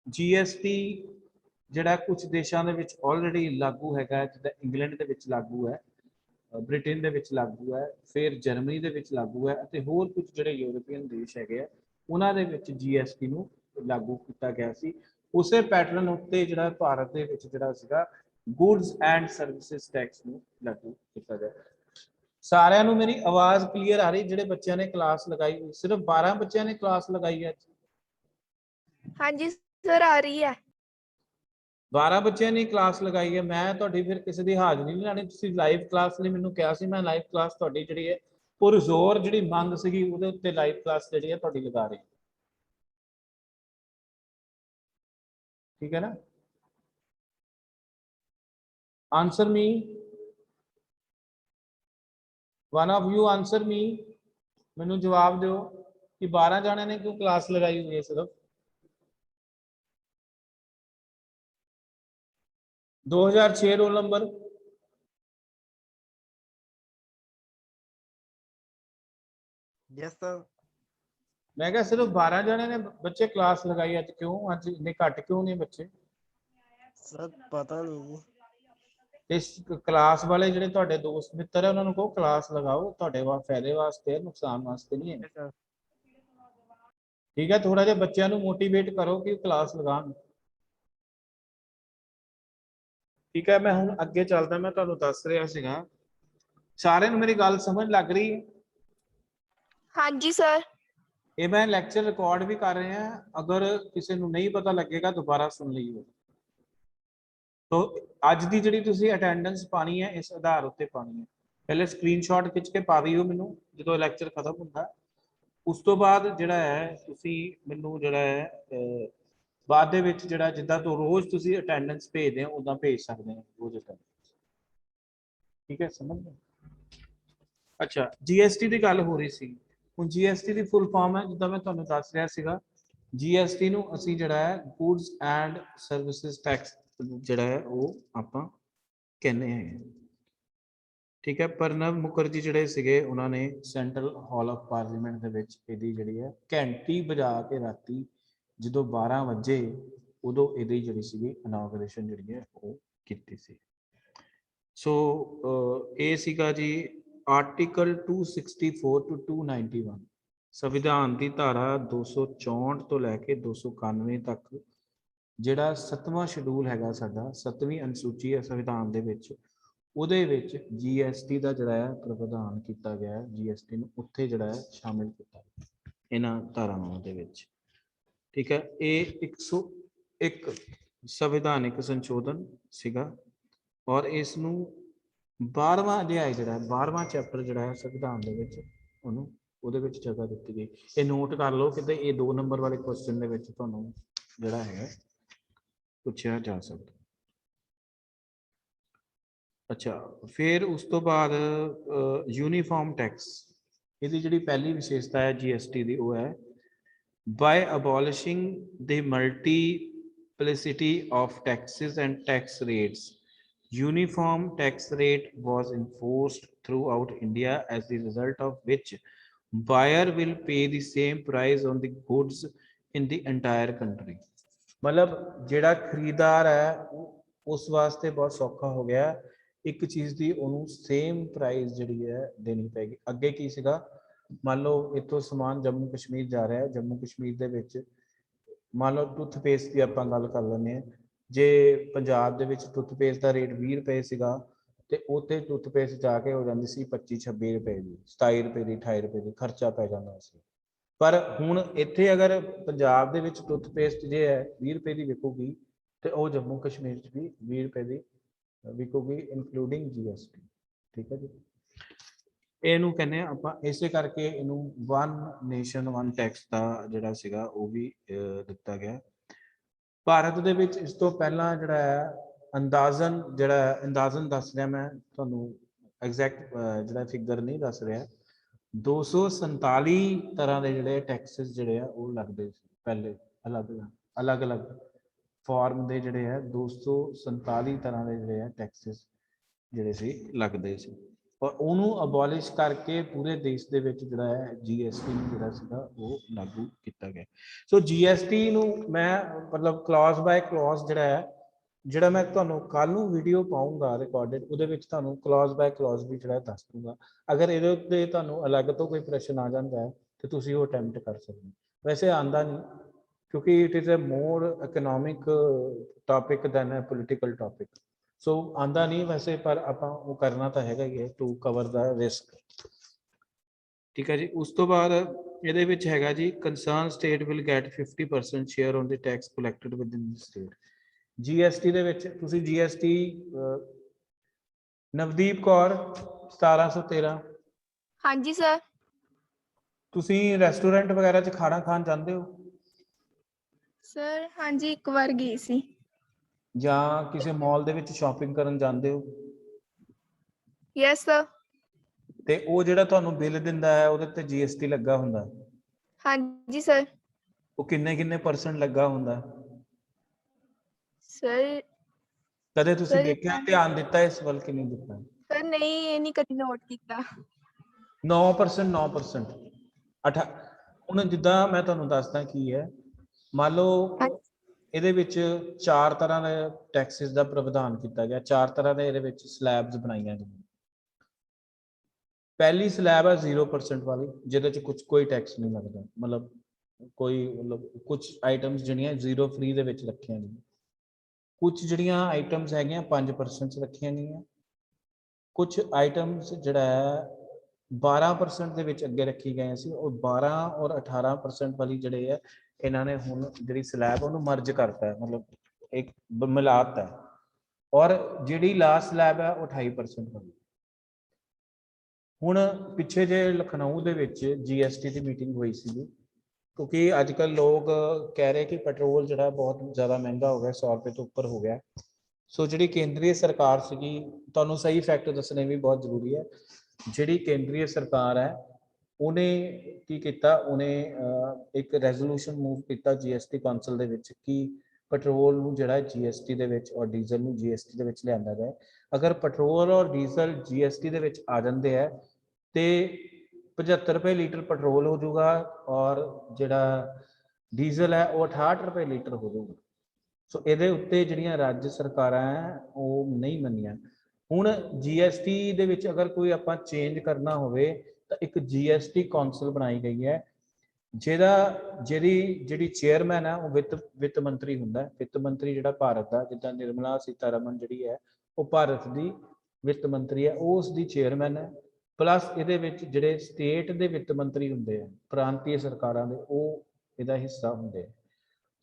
GST ਜਿਹੜਾ ਕੁਝ ਦੇਸ਼ਾਂ ਦੇ ਵਿੱਚ ਆਲਰੇਡੀ ਲਾਗੂ ਹੈਗਾ, ਜਿੱਦਾਂ ਇੰਗਲੈਂਡ ਦੇ ਵਿੱਚ ਲਾਗੂ ਹੈ, ਬ੍ਰਿਟੇਨ ਦੇ ਵਿੱਚ ਲਾਗੂ ਹੈ, ਫਿਰ ਜਰਮਨੀ ਦੇ ਵਿੱਚ ਲਾਗੂ ਹੈ ਅਤੇ ਹੋਰ ਕੁਝ ਜਿਹੜੇ ਯੂਰਪੀਅਨ ਦੇਸ਼ ਹੈਗੇ ਆ ਉਹਨਾਂ ਦੇ ਵਿੱਚ GST ਨੂੰ ਲਾਗੂ ਕੀਤਾ ਗਿਆ ਸੀ। ਉਸੇ ਪੈਟਰਨ ਉੱਤੇ ਜਿਹੜਾ ਭਾਰਤ ਦੇ ਵਿੱਚ ਜਿਹੜਾ ਸੀਗਾ ਗੁੱਡਸ ਐਂਡ ਸਰਵਿਸਿਜ਼ ਟੈਕਸ ਨੂੰ ਲਾਗੂ ਕੀਤਾ ਗਿਆ। ਸਾਰਿਆਂ ਨੂੰ ਮੇਰੀ ਆਵਾਜ਼ ਕਲੀਅਰ ਆ ਰਹੀ? ਜਿਹੜੇ ਬੱਚਿਆਂ ਨੇ ਕਲਾਸ ਲਗਾਈ ਹੋਈ, ਸਿਰਫ 12 ਬੱਚਿਆਂ ਨੇ ਕਲਾਸ ਲਗਾਈ ਹੈ? ਹਾਂਜੀ ਸਰ ਆ ਰਹੀ ਹੈ। 12 ਬੱਚਿਆਂ ਨੇ ਕਲਾਸ ਲਗਾਈ ਹੈ। ਮੈਂ ਤੁਹਾਡੀ ਫਿਰ ਕਿਸੇ ਦੀ ਹਾਜ਼ਰੀ ਨਹੀਂ ਲਾਣੀ, ਤੁਸੀਂ ਲਾਈਵ ਕਲਾਸ ਲਈ ਮੈਨੂੰ ਕਿਹਾ ਸੀ, ਮੈਂ ਲਾਈਵ ਕਲਾਸ ਤੁਹਾਡੀ ਜਿਹੜੀ ਹੈ ਪੁਰਜ਼ੋਰ ਜਿਹੜੀ ਮੰਗ ਸੀਗੀ ਉਹਦੇ ਉੱਤੇ ਲਾਈਵ ਕਲਾਸ ਜਿਹੜੀ ਹੈ ਤੁਹਾਡੀ ਲਗਾ ਰਹੀ। ਠੀਕ ਹੈ ਨਾ? Answer me, one of you answer me, मैनू जवाब दो कि 12 जाने ने क्यों क्लास लगाई हुई है सिर्फ? 2006 रोल नंबर। Yes sir. मैं क्या सिर्फ 12 जाने ने बच्चे क्लास लगाई अज, क्यों अज इन्ने घट क्यों नहीं बच्चे? सर पता नहीं। इस क्लास वाले ਜਿਹੜੇ ਤੁਹਾਡੇ ਦੋਸਤ ਮਿੱਤਰ ਹੈ ਉਹਨਾਂ ਨੂੰ ਕਹੋ ਕਲਾਸ ਲਗਾਓ, ਤੁਹਾਡੇ ਫਾਇਦੇ ਵਾਸਤੇ, ਨੁਕਸਾਨ ਵਾਸਤੇ ਨਹੀਂ ਹੈ। ਠੀਕ ਹੈ, ਥੋੜਾ ਜਿਹਾ ਬੱਚਿਆਂ ਨੂੰ ਮੋਟੀਵੇਟ ਕਰੋ ਕਿ ਕਲਾਸ ਲਗਾਉਣ। ਠੀਕ ਹੈ, ਮੈਂ ਹੁਣ ਅੱਗੇ ਚੱਲਦਾ, ਮੈਂ ਤੁਹਾਨੂੰ ਦੱਸ ਰਿਹਾ ਸੀਗਾ। ਸਾਰਿਆਂ ਨੂੰ ਮੇਰੀ ਗੱਲ ਸਮਝ ਲੱਗ ਰਹੀ ਹੈ? ਹਾਂਜੀ ਸਰ। ਇਹ ਮੈਂ ਲੈਕਚਰ ਰਿਕਾਰਡ ਵੀ ਕਰ ਰਹੇ ਹਾਂ, ਅਗਰ ਕਿਸੇ ਨੂੰ ਨਹੀਂ ਪਤਾ ਲੱਗੇਗਾ ਦੁਬਾਰਾ ਸੁਣ ਲਈਓ। तो ਅੱਜ ਦੀ ਜਿਹੜੀ ਤੁਸੀਂ ਅਟੈਂਡੈਂਸ ਪਾਣੀ ਹੈ ਇਸ ਆਧਾਰ ਉੱਤੇ ਪਾਣੀ ਹੈ। ਪਹਿਲੇ ਸਕਰੀਨਸ਼ਾਟ ਖਿੱਚ ਕੇ ਪਾ ਦਿਓ ਮੈਨੂੰ ਜਦੋਂ ਲੈਕਚਰ ਖਤਮ ਹੁੰਦਾ। ਉਸ ਤੋਂ ਬਾਅਦ ਜਿਹੜਾ ਹੈ ਤੁਸੀਂ ਮੈਨੂੰ ਜਿਹੜਾ ਹੈ ਬਾਅਦ ਦੇ ਵਿੱਚ ਜਿਹੜਾ ਜਿੱਦਾਂ ਤੋਂ ਰੋਜ਼ ਤੁਸੀਂ ਅਟੈਂਡੈਂਸ ਭੇਜਦੇ ਹੋ ਉਦਾਂ ਭੇਜ ਸਕਦੇ ਹੋ ਰੋਜ਼ ਅਟੈਂਡੈਂਸ। ਠੀਕ ਹੈ, ਸਮਝ ਗਏ? ਅੱਛਾ, GST ਦੀ ਗੱਲ ਹੋ ਰਹੀ ਸੀ। ਹੁਣ GST ਦੀ ਫੁੱਲ ਫਾਰਮ ਹੈ ਜਿੱਦਾਂ ਮੈਂ ਤੁਹਾਨੂੰ ਦੱਸ ਰਿਹਾ ਸੀਗਾ, GST ਨੂੰ ਅਸੀਂ ਜਿਹੜਾ ਹੈ ਗੁੱਡਸ ਐਂਡ ਸਰਵਿਸਿਜ਼ ਟੈਕਸ ਜਿਹੜਾ ਹੈ ਉਹ ਆਪਾਂ ਕਹਿੰਦੇ ਹੈਗੇ। ਠੀਕ ਹੈ, ਪ੍ਰਣਬ ਮੁਖਰਜੀ ਜਿਹੜੇ ਸੀਗੇ ਉਹਨਾਂ ਨੇ ਸੈਂਟਰਲ ਹਾਲ ਆਫ ਪਾਰਲੀਮੈਂਟ ਦੇ ਵਿੱਚ ਇਹਦੀ ਜਿਹੜੀ ਹੈ ਘੰਟੀ ਵਜਾ ਕੇ ਰਾਤੀ ਜਦੋਂ 12 ਵਜੇ ਉਦੋਂ ਇਹਦੀ ਜਿਹੜੀ ਸੀਗੀ ਇਨੋਗ੍ਰੇਸ਼ਨ ਜਿਹੜੀ ਹੈ ਉਹ ਕੀਤੀ ਸੀ। ਸੋ ਇਹ ਸੀਗਾ ਜੀ ਆਰਟੀਕਲ 264 to 291 ਸੰਵਿਧਾਨ ਦੀ ਧਾਰਾ 264 ਤੋਂ ਲੈ ਕੇ 291 ਤੱਕ ਜਿਹੜਾ 7ਵਾਂ ਸ਼ਡਿਊਲ ਹੈਗਾ ਸਾਡਾ 7ਵੀਂ ਅਨੁਸੂਚੀ ਹੈ ਸੰਵਿਧਾਨ ਦੇ ਵਿੱਚ, ਉਹਦੇ ਵਿੱਚ GST ਦਾ ਜਿਹੜਾ ਹੈ ਪ੍ਰਾਵਧਾਨ ਕੀਤਾ ਗਿਆ ਹੈ। GST ਨੂੰ ਉੱਥੇ ਜਿਹੜਾ ਹੈ ਸ਼ਾਮਿਲ ਕੀਤਾ ਇਹਨਾਂ ਧਾਰਾਵਾਂ ਦੇ ਵਿੱਚ। ਠੀਕ ਹੈ, ਇਹ 101 ਸੰਵਿਧਾਨਿਕ ਸੰਸ਼ੋਧਨ ਸੀਗਾ ਔਰ ਇਸ ਨੂੰ 12ਵਾਂ ਅਧਿਆਇ ਜਿਹੜਾ 12ਵਾਂ ਚੈਪਟਰ ਜਿਹੜਾ ਹੈ ਸੰਵਿਧਾਨ ਦੇ ਵਿੱਚ ਉਹਨੂੰ ਉਹਦੇ ਵਿੱਚ ਜਗ੍ਹਾ ਦਿੱਤੀ ਗਈ। ਇਹ ਨੋਟ ਕਰ ਲਓ ਕਿਤੇ ਇਹ 2 ਨੰਬਰ ਵਾਲੇ ਕੁਐਸਚਨ ਦੇ ਵਿੱਚ ਤੁਹਾਨੂੰ ਜਿਹੜਾ ਹੈ ਪੁੱਛਿਆ ਜਾ ਸਕਦਾ। ਅੱਛਾ, ਫਿਰ ਉਸ ਤੋਂ ਬਾਅਦ ਯੂਨੀਫਾਰਮ ਟੈਕਸ, ਇਹਦੀ ਜਿਹੜੀ ਪਹਿਲੀ ਵਿਸ਼ੇਸ਼ਤਾ ਹੈ GST ਦੀ ਉਹ ਹੈ by abolishing the multiplicity of taxes and tax rates uniform tax rate was enforced throughout India, as the result of which buyer will pay the same price on the goods in the entire country। मतलब ਜਿਹੜਾ ਖਰੀਦਦਾਰ ਹੈ ਉਸ ਵਾਸਤੇ ਬਹੁਤ ਸੌਖਾ ਹੋ ਗਿਆ, ਇੱਕ ਚੀਜ਼ ਦੀ ਉਹਨੂੰ ਸੇਮ ਪ੍ਰਾਈਸ ਜਿਹੜੀ ਹੈ ਦੇਣੀ ਪੈਗੀ। ਅੱਗੇ ਕੀ ਸੀਗਾ, ਮੰਨ ਲਓ ਇੱਥੋਂ ਸਮਾਨ ਜੰਮੂ ਕਸ਼ਮੀਰ ਜਾ ਰਿਹਾ ਹੈ, ਜੰਮੂ ਕਸ਼ਮੀਰ ਦੇ ਵਿੱਚ ਮੰਨ ਲਓ ਟੂਥਪੇਸਟ ਦੀ ਆਪਾਂ ਗੱਲ ਕਰ ਲੈਂਦੇ ਹਾਂ, ਜੇ ਪੰਜਾਬ ਦੇ ਵਿੱਚ ਟੁੱਥਪੇਸਟ ਦਾ ਰੇਟ 20 ਰੁਪਏ ਸੀਗਾ ਤੇ ਉੱਥੇ ਟੁੱਥਪੇਸਟ ਜਾ ਕੇ ਹੋ ਜਾਂਦੀ ਸੀ 25-26 ਰੁਪਏ ਦੀ, 27 ਰੁਪਏ ਦੀ, 28 ਰੁਪਏ ਦੀ ਖਰਚਾ ਪੈ ਜਾਂਦਾ ਸੀ। ਪਰ ਹੁਣ ਇੱਥੇ ਅਗਰ ਪੰਜਾਬ ਦੇ ਵਿੱਚ ਟੁੱਥਪੇਸਟ ਜੇ ਹੈ 20 ਰੁਪਏ ਦੀ ਵਿਕੂਗੀ ਤੇ ਉਹ ਜੰਮੂ ਕਸ਼ਮੀਰ 'ਚ ਵੀ 20 ਰੁਪਏ ਦੀ ਵਿਕੂਗੀ ਇਨਕਲੂਡਿੰਗ GST। ਠੀਕ ਹੈ ਜੀ, ਇਹਨੂੰ ਕਹਿੰਦੇ ਆ ਆਪਾਂ, ਇਸੇ ਕਰਕੇ ਇਹਨੂੰ ਵਨ ਨੇਸ਼ਨ ਵਨ ਟੈਕਸ ਦਾ ਜਿਹੜਾ ਸੀਗਾ ਉਹ ਵੀ ਦਿੱਤਾ ਗਿਆ। ਭਾਰਤ ਦੇ ਵਿੱਚ ਇਸ ਤੋਂ ਪਹਿਲਾਂ ਜਿਹੜਾ ਹੈ ਅੰਦਾਜ਼ਨ ਦੱਸ ਰਿਹਾ ਮੈਂ ਤੁਹਾਨੂੰ, ਐਗਜ਼ੈਕਟ ਜਿਹੜਾ ਫਿਗਰ ਨਹੀਂ ਦੱਸ ਰਿਹਾ, 247 ਤਰ੍ਹਾਂ ਦੇ ਜਿਹੜੇ ਟੈਕਸਿਸ ਜਿਹੜੇ ਆ ਉਹ ਲੱਗਦੇ ਸੀ ਪਹਿਲੇ, ਅਲੱਗ-ਅਲੱਗ ਫਾਰਮ ਦੇ ਜਿਹੜੇ ਆ 247 ਤਰ੍ਹਾਂ ਦੇ ਜਿਹੜੇ ਆ ਟੈਕਸਿਸ ਜਿਹੜੇ ਸੀ ਲੱਗਦੇ ਸੀ, ਔਰ ਉਹਨੂੰ ਅਬੋਲਿਸ਼ ਕਰਕੇ ਪੂਰੇ ਦੇਸ਼ ਦੇ ਵਿੱਚ ਜਿਹੜਾ ਹੈ GST ਨੂੰ ਜਿਹੜਾ ਸੀਗਾ ਉਹ ਲਾਗੂ ਕੀਤਾ ਗਿਆ। ਸੋ GST ਨੂੰ ਮੈਂ ਮਤਲਬ ਕਲੌਜ਼ ਬਾਏ ਕਲੌਜ਼ ਜਿਹੜਾ ਮੈਂ ਤੁਹਾਨੂੰ ਕੱਲ ਨੂੰ ਵੀਡੀਓ ਪਾਉਂਗਾ ਰਿਕਾਰਡਡ, ਉਹਦੇ ਵਿੱਚ ਤੁਹਾਨੂੰ ਕਲੌਜ਼ ਬਾਏ ਕਲੌਜ਼ ਵੀ ਜਿਹੜਾ ਦੱਸ ਦੂੰਗਾ। ਅਗਰ ਇਹਦੇ ਉੱਤੇ ਤੁਹਾਨੂੰ ਅਲੱਗ ਤੋਂ ਕੋਈ ਪ੍ਰਸ਼ਨ ਆ ਜਾਂਦਾ ਹੈ ਤੇ ਤੁਸੀਂ ਉਹ ਅਟੈਂਪਟ ਕਰ ਸਕਦੇ ਹੋ। ਵੈਸੇ ਆਂਦਾ ਨਹੀਂ, ਕਿਉਂਕਿ it is a more economic topic than a political topic. So ਆਂਦਾ ਨਹੀਂ ਵੈਸੇ, ਪਰ ਆਪਾਂ ਉਹ ਕਰਨਾ ਤਾਂ ਹੈਗਾ ਹੀ ਹੈ ਟੂ ਕਵਰ ਦਾ ਰਿਸਕ। ਠੀਕ ਹੈ ਜੀ, ਉਸ ਤੋਂ ਬਾਅਦ ਇਹਦੇ ਵਿੱਚ ਹੈਗਾ ਜੀ concern state will get 50% share on the tax collected within the state. GST ਦੇ ਵਿੱਚ ਤੁਸੀਂ GST ਨਵਦੀਪ ਕੌਰ 1713, ਹਾਂਜੀ ਸਰ। ਤੁਸੀਂ ਰੈਸਟੋਰੈਂਟ ਵਗੈਰਾ 'ਚ ਖਾਣਾ ਖਾਣ ਜਾਂਦੇ ਹੋ ਸਰ ਹਾਂਜੀ ਇੱਕ ਵਾਰ ਗਈ ਸੀ। ਜਾਂ ਕਿਸੇ ਮਾਲ ਦੇ ਵਿੱਚ ਸ਼ਾਪਿੰਗ ਕਰਨ ਜਾਂਦੇ ਹੋ? Yes sir. ਤੇ ਉਹ ਜਿਹੜਾ ਤੁਹਾਨੂੰ ਬਿੱਲ ਦਿੰਦਾ ਹੈ ਉਹਦੇ ਤੇ GST ਲੱਗਾ ਹੁੰਦਾ, ਹਾਂਜੀ ਸਰ। ਉਹ ਕਿੰਨੇ ਪਰਸੈਂਟ ਲੱਗਾ ਹੁੰਦਾ? ਸਰ ਕਦੇ ਤੁਸੀਂ ਸਰ ਦੇਖਿਆ, ਧਿਆਨ ਦਿੱਤਾ ਇਸ ਵੱਲ ਕਿ ਨਹੀਂ ਦਿੱਤਾ? ਸਰ ਨਹੀਂ, ਇਹ ਨਹੀਂ ਕਦੀ ਨੋਟ ਕੀਤਾ। 9%। ਹੁਣ ਜਿੱਦਾਂ ਮੈਂ ਤੁਹਾਨੂੰ ਦੱਸਦਾ ਕੀ ਹੈ, ਮੰਨ ਲਓ ਇਹਦੇ ਵਿੱਚ 4 ਤਰ੍ਹਾਂ ਦੇ ਟੈਕਸਿਸ ਦਾ ਪ੍ਰਾਵਧਾਨ ਕੀਤਾ ਗਿਆ, 4 ਤਰ੍ਹਾਂ ਦੇ ਇਹਦੇ ਵਿੱਚ ਸਲੈਬਸ ਬਣਾਈਆਂ ਗਈਆਂ। ਪਹਿਲੀ ਸਲੈਬ ਹੈ 0% ਵਾਲੀ, ਜਿਹਦੇ ਚ ਕੋਈ ਟੈਕਸ ਨਹੀਂ ਲੱਗਦਾ, ਮਤਲਬ ਕੁਝ ਆਈਟਮਸ ਜਿਹੜੀਆਂ 0 ਫ੍ਰੀ ਦੇ ਵਿੱਚ ਰੱਖੀਆਂ ਗਈਆਂ, ਕੁਝ ਜਿਹੜੀਆਂ ਆਈਟਮਸ ਹੈਗੀਆਂ 5% ਚ ਰੱਖੀਆਂ ਗਈਆਂ, ਕੁਝ ਆਈਟਮਸ ਜਿਹੜਾ ਹੈ 12% ਦੇ ਵਿੱਚ ਅੱਗੇ ਰੱਖੀ ਗਏ ਸੀ, ਉਹ 12 ਔਰ 18% ਵਾਲੀ ਜਿਹੜੇ ਹੈ ਇਹਨਾਂ ਨੇ ਹੁਣ ਜਿਹੜੀ ਸਲੈਬ ਉਹਨੂੰ ਮਰਜ ਕਰਤਾ ਹੈ, ਮਤਲਬ ਇੱਕ ਮਿਲਾਤਾ ਹੈ, ਔਰ ਜਿਹੜੀ ਲਾਸਟ ਸਲੈਬ ਹੈ ਉਹ 28% ਵਾਲੀ। ਹੁਣ ਪਿੱਛੇ ਜੇ ਲਖਨਊ ਦੇ ਵਿੱਚ GST ਦੀ ਮੀਟਿੰਗ ਹੋਈ ਸੀ, ਕਿਉਂਕਿ ਅੱਜ ਕੱਲ ਲੋਕ ਕਹਿ ਰਹੇ ਕਿ ਪੈਟਰੋਲ ਜਿਹੜਾ ਬਹੁਤ ਜ਼ਿਆਦਾ ਮਹਿੰਗਾ ਹੋ ਗਿਆ, 100 ਰੁਪਏ ਤੋਂ ਉੱਪਰ ਹੋ ਗਿਆ। ਸੋ ਜਿਹੜੀ ਕੇਂਦਰੀ ਸਰਕਾਰ ਸੀਗੀ, ਤੁਹਾਨੂੰ ਸਹੀ ਫੈਕਟ ਦੱਸਣੇ ਵੀ ਬਹੁਤ ਜ਼ਰੂਰੀ ਹੈ, ਜਿਹੜੀ ਕੇਂਦਰੀ ਸਰਕਾਰ ਹੈ ਉਹਨੇ ਕੀ ਕੀਤਾ, ਉਹਨੇ ਇੱਕ ਰੈਜ਼ੋਲੂਸ਼ਨ ਮੂਵ ਕੀਤਾ GST ਕੌਂਸਲ ਦੇ ਵਿੱਚ ਕਿ ਪੈਟਰੋਲ ਨੂੰ ਜਿਹੜਾ GST ਦੇ ਵਿੱਚ ਔਰ ਡੀਜ਼ਲ ਨੂੰ GST ਦੇ ਵਿੱਚ ਲਿਆਂਦਾ ਜਾਏ। ਅਗਰ ਪੈਟਰੋਲ ਔਰ ਡੀਜ਼ਲ GST ਦੇ ਵਿੱਚ ਆ ਜਾਂਦੇ ਹੈ ਤੇ 75 ਰੁਪਏ ਲੀਟਰ ਪੈਟਰੋਲ ਹੋ ਜਾਊਗਾ ਔਰ ਜਿਹੜਾ ਡੀਜ਼ਲ ਹੈ ਉਹ 68 ਰੁਪਏ ਲੀਟਰ ਹੋ ਜਾਊਗਾ। ਸੋ ਇਹਦੇ ਉੱਤੇ ਜਿਹੜੀਆਂ ਰਾਜ ਸਰਕਾਰਾਂ ਹੈ ਉਹ ਨਹੀਂ ਮੰਨੀਆਂ। ਹੁਣ GST ਦੇ ਵਿੱਚ ਅਗਰ ਕੋਈ ਆਪਾਂ ਚੇਂਜ ਕਰਨਾ ਹੋਵੇ ਤਾਂ ਇੱਕ GST ਕੌਂਸਲ ਬਣਾਈ ਗਈ ਹੈ, ਜਿਹੜੀ ਚੇਅਰਮੈਨ ਹੈ ਉਹ ਵਿੱਤ ਮੰਤਰੀ ਹੁੰਦਾ ਹੈ। ਵਿੱਤ ਮੰਤਰੀ ਜਿਹੜਾ ਭਾਰਤ ਦਾ, ਜਿੱਦਾਂ ਨਿਰਮਲਾ ਸੀਤਾਰਮਨ ਜਿਹੜੀ ਹੈ ਉਹ ਭਾਰਤ ਦੀ ਵਿੱਤ ਮੰਤਰੀ ਹੈ, ਉਹ ਉਸ ਦੀ ਚੇਅਰਮੈਨ ਹੈ। ਪਲੱਸ ਇਹਦੇ ਵਿੱਚ ਜਿਹੜੇ ਸਟੇਟ ਦੇ ਵਿੱਤ ਮੰਤਰੀ ਹੁੰਦੇ ਆ, ਪ੍ਰਾਂਤੀ ਸਰਕਾਰਾਂ ਦੇ, ਉਹ ਇਹਦਾ ਹਿੱਸਾ ਹੁੰਦੇ ਆ।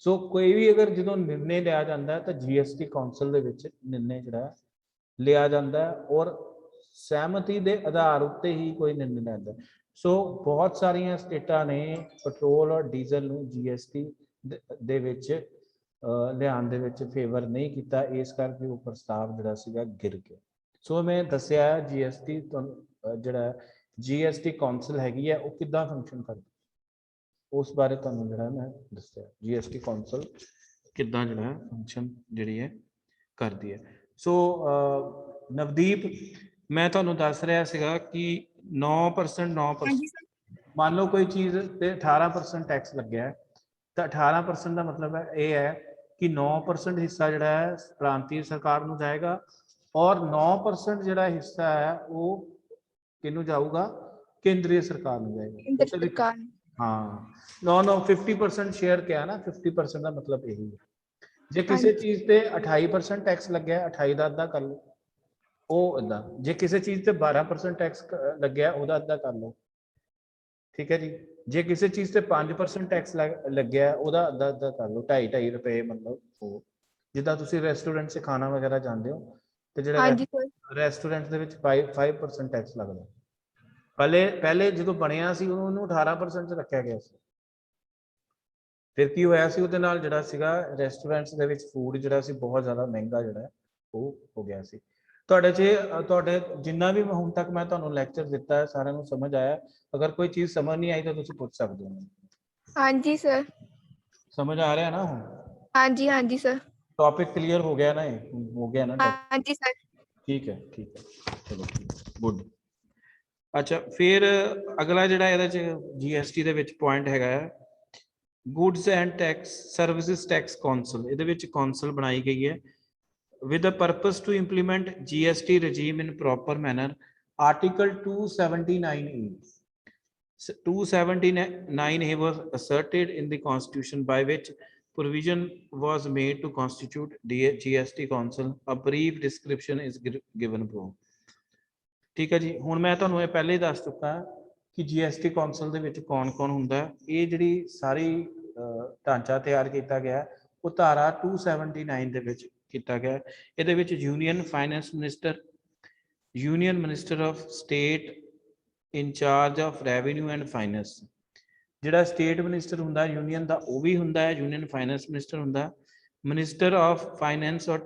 ਸੋ ਕੋਈ ਵੀ ਅਗਰ ਜਦੋਂ ਨਿਰਣੇ ਲਿਆ ਜਾਂਦਾ ਹੈ ਤਾਂ GST ਕੌਂਸਲ ਦੇ ਵਿੱਚ ਨਿਰਣੇ ਜਿਹੜਾ ਲਿਆ ਜਾਂਦਾ ਹੈ ਔਰ ਸਹਿਮਤੀ ਦੇ ਆਧਾਰ ਉੱਤੇ ਹੀ ਕੋਈ ਨਿਰਣੇ ਲੈਂਦਾ। ਸੋ ਬਹੁਤ ਸਾਰੀਆਂ ਸਟੇਟਾਂ ਨੇ ਪੈਟਰੋਲ ਔਰ ਡੀਜ਼ਲ ਨੂੰ GST ਦੇ ਵਿੱਚ ਲਿਆਉਣ ਦੇ ਵਿੱਚ ਫੇਵਰ ਨਹੀਂ ਕੀਤਾ, ਇਸ ਕਰਕੇ ਉਹ ਪ੍ਰਸਤਾਵ ਜਿਹੜਾ ਸੀਗਾ ਗਿਰ ਗਿਆ। ਸੋ ਮੈਂ ਦੱਸਿਆ GST ਜਿਹੜਾ GST ਕੌਂਸਲ ਹੈਗੀ ਹੈ ਉਹ ਕਿੱਦਾਂ ਫੰਕਸ਼ਨ ਕਰਦੀ, ਉਸ ਬਾਰੇ ਤੁਹਾਨੂੰ ਜਿਹੜਾ ਮੈਂ ਦੱਸਿਆ GST ਕੌਂਸਲ ਕਿੱਦਾਂ ਜਿਹੜਾ ਫੰਕਸ਼ਨ ਜਿਹੜੀ ਹੈ ਕਰਦੀ ਹੈ। ਸੋ ਨਵਦੀਪ, ਮੈਂ ਤੁਹਾਨੂੰ ਦੱਸ ਰਿਹਾ ਸੀਗਾ ਕਿ 9% ਮੰਨ ਲਓ ਕੋਈ ਚੀਜ਼ ਤੇ 18% ਟੈਕਸ ਲੱਗਿਆ ਹੈ ਤਾਂ 18% ਦਾ ਮਤਲਬ ਹੈ ਇਹ ਹੈ ਕਿ 9% ਹਿੱਸਾ ਜਿਹੜਾ ਹੈ ਪ੍ਰਾਂਤੀ ਸਰਕਾਰ ਨੂੰ ਜਾਏਗਾ ਔਰ 9% ਜਿਹੜਾ ਹਿੱਸਾ ਹੈ ਉਹ ਕਿਹਨੂੰ ਜਾਊਗਾ, ਕੇਂਦਰੀ ਸਰਕਾਰ ਨੂੰ ਜਾਏਗਾ। ਹਾਂ 50% ਸ਼ੇਅਰ ਕਿਹਾ ਨਾ, 50% ਦਾ ਮਤਲਬ ਇਹੀ ਹੈ। ਜੇ ਕਿਸੇ ਚੀਜ਼ ਤੇ 28% ਟੈਕਸ ਲੱਗਿਆ 28 ਦਾ ਅੱਧਾ ਕਰ ਲਓ, ਉਹ ਏਦਾਂ। ਜੇ ਕਿਸੇ ਚੀਜ਼ ਤੇ 12% ਟੈਕਸ ਲੱਗਿਆ ਉਹਦਾ ਅੱਧਾ ਕਰ ਲਓ, ਠੀਕ ਹੈ ਜੀ। ਜੇ ਕਿਸੇ ਚੀਜ਼ ਤੇ 5% ਟੈਕਸ ਲੱਗਿਆ ਉਹਦਾ ਅੱਧਾ ਅੱਧਾ ਕਰ ਲਓ, 2.5 ਰੁਪਏ ਮਤਲਬ। ਉਹ ਜਿੱਦਾਂ ਤੁਸੀਂ ਰੈਸਟੋਰੈਂਟ 'ਚ ਖਾਣਾ ਵਗੈਰਾ ਜਾਂਦੇ ਹੋ ਤੇ ਜਿਹੜਾ ਹਾਂਜੀ ਸਰ। ਰੈਸਟੋਰੈਂਟ ਦੇ ਵਿੱਚ 5% ਟੈਕਸ ਲੱਗਦਾ। ਪਹਿਲੇ ਜਦੋਂ ਬਣਿਆ ਸੀ ਉਹਨੂੰ 18% 'ਚ ਰੱਖਿਆ ਗਿਆ ਸੀ। ਫਿਰ ਕੀ ਹੋਇਆ ਸੀ ਉਹਦੇ ਨਾਲ ਜਿਹੜਾ ਸੀਗਾ ਰੈਸਟੋਰੈਂਟਸ ਦੇ ਵਿੱਚ ਫੂਡ ਜਿਹੜਾ ਸੀ ਬਹੁਤ ਜ਼ਿਆਦਾ ਮਹਿੰਗਾ ਜਿਹੜਾ ਉਹ ਹੋ ਗਿਆ ਸੀ। ਤੁਹਾਡੇ ਜਿੰਨਾ ਵੀ ਹੁਣ ਤੱਕ ਮੈਂ ਤੁਹਾਨੂੰ ਲੈਕਚਰ ਦਿੱਤਾ ਹੈ ਸਾਰਿਆਂ ਨੂੰ ਸਮਝ ਆਇਆ? ਅਗਰ ਕੋਈ ਚੀਜ਼ ਸਮਝ ਨਹੀਂ ਆਈ ਤਾਂ ਤੁਸੀਂ ਪੁੱਛ ਸਕਦੇ ਹੋ। ਹਾਂਜੀ ਸਰ। ਸਮਝ ਆ ਰਿਹਾ ਨਾ ਹੁਣ? ਹਾਂਜੀ ਹਾਂਜੀ ਸਰ। टॉपिक क्लियर हो गया ना? हो गया ना टॉपिक? ਹਾਂਜੀ ਸਰ। ठीक है चलो गुड। अच्छा फिर अगला ਜਿਹੜਾ ਇਹਦੇ ਚ GST ਦੇ ਵਿੱਚ ਪੁਆਇੰਟ ਹੈਗਾ ਹੈ goods and tax services tax council. ਇਹਦੇ ਵਿੱਚ ਕਾਉਂਸਲ ਬਣਾਈ ਗਈ ਹੈ with the purpose to implement GST regime in proper manner. Article 279A 279A was asserted in the constitution by which provision was made to constitute GST council. A brief description is given below. ਠੀਕ ਹੈ ਜੀ। ਹੁਣ ਮੈਂ ਤੁਹਾਨੂੰ ਇਹ ਪਹਿਲੇ ਹੀ ਦੱਸ ਚੁੱਕਾ ਕਿ GST ਕੌਂਸਲ ਦੇ ਵਿੱਚ ਕੌਣ ਹੁੰਦਾ ਹੈ। ਇਹ ਜਿਹੜੀ ਸਾਰੀ ਢਾਂਚਾ ਤਿਆਰ ਕੀਤਾ ਗਿਆ ਉਹ ਧਾਰਾ 279 ਦੇ ਵਿੱਚ ਕੀਤਾ ਗਿਆ। ਇਹਦੇ ਵਿੱਚ union finance minister, union minister of state in charge of revenue and finance, ਜਿਹੜਾ ਸਟੇਟ ਮਿਨਿਸਟਰ ਹੁੰਦਾ ਯੂਨੀਅਨ ਦਾ ਉਹ ਵੀ ਹੁੰਦਾ ਹੈ, ਯੂਨੀਅਨ ਫਾਈਨੈਂਸ ਮਿਨਿਸਟਰ ਹੁੰਦਾ, minister of finance or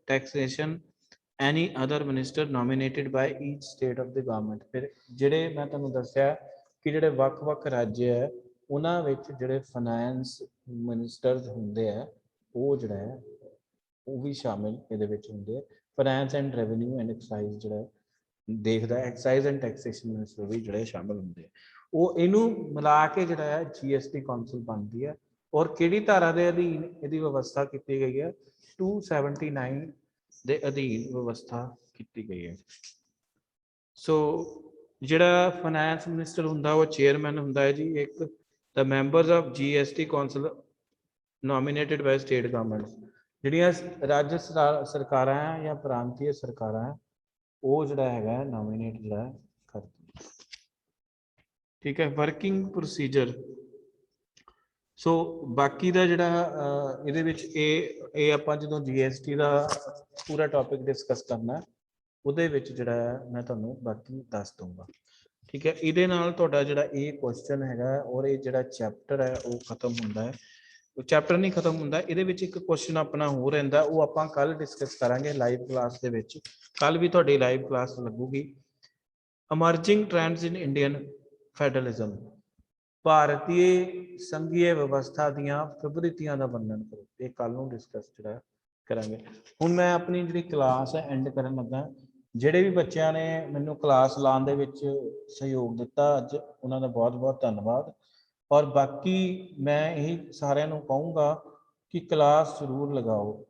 taxation, any other minister nominated by each state of the government। ਫਿਰ ਜਿਹੜੇ ਮੈਂ ਤੁਹਾਨੂੰ ਦੱਸਿਆ ਕਿ ਜਿਹੜੇ ਵੱਖ-ਵੱਖ ਰਾਜ ਹੈ ਉਹਨਾਂ ਵਿੱਚ ਜਿਹੜੇ ਫਾਈਨੈਂਸ ਮਿਨਿਸਟਰਸ ਹੁੰਦੇ ਆ ਉਹ ਜਿਹੜਾ ਹੈ ਉਹ ਵੀ ਸ਼ਾਮਿਲ ਇਹਦੇ ਵਿੱਚ ਹੁੰਦੇ ਆ। Finance and revenue and excise ਜਿਹੜਾ ਦੇਖਦਾ, ਐਕਸਾਈਜ਼ ਐਂਡ ਟੈਕਸੇਸ਼ਨ ਮਿਨਿਸਟਰ ਵੀ ਜਿਹੜੇ ਸ਼ਾਮਿਲ ਹੁੰਦੇ ਆ। ਉਹ ਇਹਨੂੰ ਮਿਲਾ ਕੇ ਜਿਹੜਾ ਹੈ GST ਕੌਂਸਲ ਬਣਦੀ ਹੈ। ਔਰ ਕਿਹੜੀ ਧਾਰਾ ਦੇ ਅਧੀਨ ਇਹਦੀ ਵਿਵਸਥਾ ਕੀਤੀ ਗਈ ਹੈ? 279 ਦੇ ਅਧੀਨ ਵਿਵਸਥਾ ਕੀਤੀ ਗਈ ਹੈ। ਸੋ ਜਿਹੜਾ ਫਾਈਨੈਂਸ ਮਿਨਿਸਟਰ ਹੁੰਦਾ ਉਹ ਚੇਅਰਮੈਨ ਹੁੰਦਾ ਹੈ ਜੀ। ਇੱਕ the members of GST council nominated by state government, ਜਿਹੜੀਆਂ ਰਾਜ ਸਰਕਾਰਾਂ ਹੈ ਜਾਂ ਪ੍ਰਾਂਤੀय ਸਰਕਾਰਾਂ ਹੈ ਉਹ ਜਿਹੜਾ ਹੈਗਾ ਨੋਮੀਨੇਟ ਜਿਹੜਾ ਕਰਦੀ। ਠੀਕ ਹੈ। Working procedure. ਸੋ ਬਾਕੀ ਦਾ ਜਿਹੜਾ ਇਹਦੇ ਵਿੱਚ ਇਹ ਆਪਾਂ ਜਦੋਂ GST ਦਾ ਪੂਰਾ ਟੌਪਿਕ ਡਿਸਕਸ ਕਰਨਾ ਉਹਦੇ ਵਿੱਚ ਜਿਹੜਾ ਮੈਂ ਤੁਹਾਨੂੰ ਬਾਕੀ ਦੱਸ ਦੂੰਗਾ। ਠੀਕ ਹੈ। ਇਹਦੇ ਨਾਲ ਤੁਹਾਡਾ ਜਿਹੜਾ ਇਹ ਕੁਐਸਚਨ ਹੈਗਾ ਔਰ ਇਹ ਜਿਹੜਾ ਚੈਪਟਰ ਹੈ ਉਹ ਖਤਮ ਹੁੰਦਾ ਹੈ। ਚੈਪਟਰ ਨਹੀਂ ਖਤਮ ਹੁੰਦਾ, ਇਹਦੇ ਵਿੱਚ ਇੱਕ ਕੁਐਸਚਨ ਆਪਣਾ ਹੋਰ ਰਹਿੰਦਾ, ਉਹ ਆਪਾਂ ਕੱਲ ਡਿਸਕਸ ਕਰਾਂਗੇ ਲਾਈਵ ਕਲਾਸ ਦੇ ਵਿੱਚ। ਕੱਲ ਵੀ ਤੁਹਾਡੀ ਲਾਈਵ ਕਲਾਸ ਲੱਗੂਗੀ। Emerging trends in Indian federalism, ਭਾਰਤੀ ਸੰਘੀय ਵਿਵਸਥਾ ਦੀਆਂ ਪ੍ਰਵਿਰਤੀਆਂ ਦਾ ਵਰਣਨ ਕਰੋ। ਇਹ ਕੱਲ ਨੂੰ ਡਿਸਕਸ ਜਿਹੜਾ ਕਰਾਂਗੇ। ਹੁਣ ਮੈਂ ਆਪਣੀ ਜਿਹੜੀ ਕਲਾਸ ਹੈ ਐਂਡ ਕਰਨ ਲੱਗਾ। ਜਿਹੜੇ ਵੀ ਬੱਚਿਆਂ ਨੇ ਮੈਨੂੰ ਕਲਾਸ ਲਾਉਣ ਦੇ ਵਿੱਚ ਸਹਿਯੋਗ ਦਿੱਤਾ ਅੱਜ ਉਹਨਾਂ ਦਾ ਬਹੁਤ ਬਹੁਤ ਧੰਨਵਾਦ। ਔਰ ਬਾਕੀ ਮੈਂ ਇਹੀ ਸਾਰਿਆਂ ਨੂੰ ਕਹੂੰਗਾ ਕਿ ਕਲਾਸ ਜ਼ਰੂਰ ਲਗਾਓ।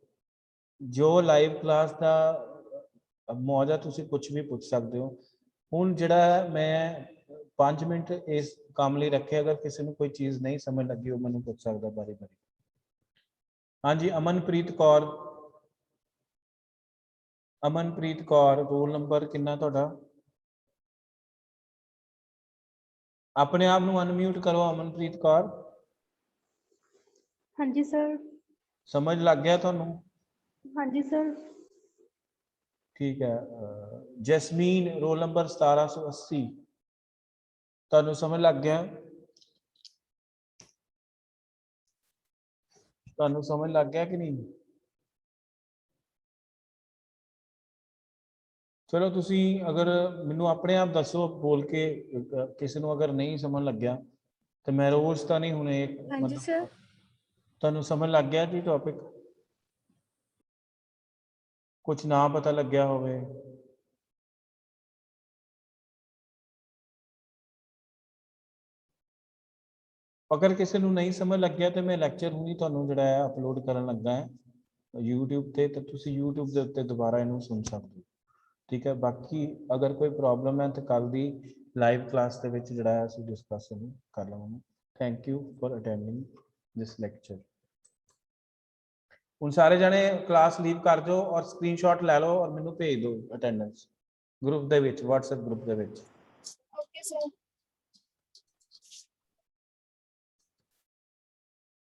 ਜੋ ਲਾਈਵ ਕਲਾਸ ਦਾ ਮੌਜਾ ਤੁਸੀਂ ਕੁਝ ਵੀ ਪੁੱਛ ਸਕਦੇ ਹੋ। ਹੁਣ ਜਿਹੜਾ ਮੈਂ 5 ਮਿੰਟ ਇਸ ਕੰਮ ਲਈ ਰੱਖੇ, ਅਗਰ ਕਿਸੇ ਨੂੰ ਕੋਈ ਚੀਜ਼ ਨਹੀਂ ਸਮਝ ਲੱਗੀ ਉਹ ਮੈਨੂੰ ਪੁੱਛ ਸਕਦਾ ਬਾਰੀ ਬਾਰੀ। ਹਾਂਜੀ ਅਮਨਪ੍ਰੀਤ ਕੌਰ, ਅਮਨਪ੍ਰੀਤ ਕੌਰ, ਰੋਲ ਨੰਬਰ ਕਿੰਨਾ ਤੁਹਾਡਾ? ਆਪਣੇ ਆਪ ਨੂੰ ਅਨਮਿਊਟ ਕਰੋ ਅਮਨਪ੍ਰੀਤ ਕੌਰ। ਹਾਂਜੀ ਸਰ। ਸਮਝ ਲੱਗ ਗਿਆ ਤੁਹਾਨੂੰ? ਹਾਂਜੀ ਸਰ। ਠੀਕ ਹੈ। ਜੈਸਮੀਨ, ਰੋਲ ਨੰਬਰ 1780, ਤੁਹਾਨੂੰ ਸਮਝ ਲੱਗ ਗਿਆ? ਤੁਹਾਨੂੰ ਸਮਝ ਲੱਗ ਗਿਆ ਕਿ ਨਹੀਂ? ਚਲੋ ਤੁਸੀਂ ਅਗਰ ਮੈਨੂੰ ਆਪਣੇ ਆਪ ਦੱਸੋ ਬੋਲ ਕੇ, ਕਿਸੇ ਨੂੰ ਅਗਰ ਨਹੀਂ ਸਮਝ ਲੱਗਿਆ ਤੇ ਮੈਂ ਰੋਜ਼ ਤਾਂ ਨਹੀਂ ਹੁਣੇ ਹਾਂਜੀ ਸਰ। ਤੁਹਾਨੂੰ ਸਮਝ ਲੱਗ ਗਿਆ ਜੀ ਟੌਪਿਕ? ਕੁਝ ਨਾ ਪਤਾ ਲੱਗਿਆ ਹੋਵੇ? ਅਗਰ ਕਿਸੇ ਨੂੰ ਨਹੀਂ ਸਮਝ ਲੱਗਿਆ ਤੇ ਮੈਂ ਲੈਕਚਰ ਹੁਣੀ ਤੁਹਾਨੂੰ ਜਿਹੜਾ ਹੈ ਅਪਲੋਡ ਕਰਨ ਲੱਗਾ ਹੈ YouTube ਤੇ ਤੁਸੀਂ YouTube ਦੇ ਉੱਤੇ ਦੁਬਾਰਾ ਇਹਨੂੰ ਸੁਣ ਸਕਦੇ ਹੋ। ਠੀਕ ਹੈ। ਬਾਕੀ ਅਗਰ ਕੋਈ ਪ੍ਰੋਬਲਮ ਹੈ ਤਾਂ ਕੱਲ ਦੀ ਲਾਈਵ ਕਲਾਸ ਦੇ ਵਿੱਚ ਜਿਹੜਾ ਹੈ ਅਸੀਂ ਡਿਸਕਸ ਕਰ ਲਵਾਂਗੇ। Thank you for attending this lecture. ਹੁਣ ਸਾਰੇ ਜਣੇ ਕਲਾਸ ਲੀਵ ਕਰ ਜਾਓ ਔਰ ਸਕਰੀਨਸ਼ਾਟ ਲੈ ਲਓ ਔਰ ਮੈਨੂੰ ਭੇਜ ਦਿਓ ਅਟੈਂਡੈਂਸ ਗਰੁੱਪ ਦੇ ਵਿੱਚ WhatsApp ਗਰੁੱਪ ਦੇ ਵਿੱਚ। Okay sir.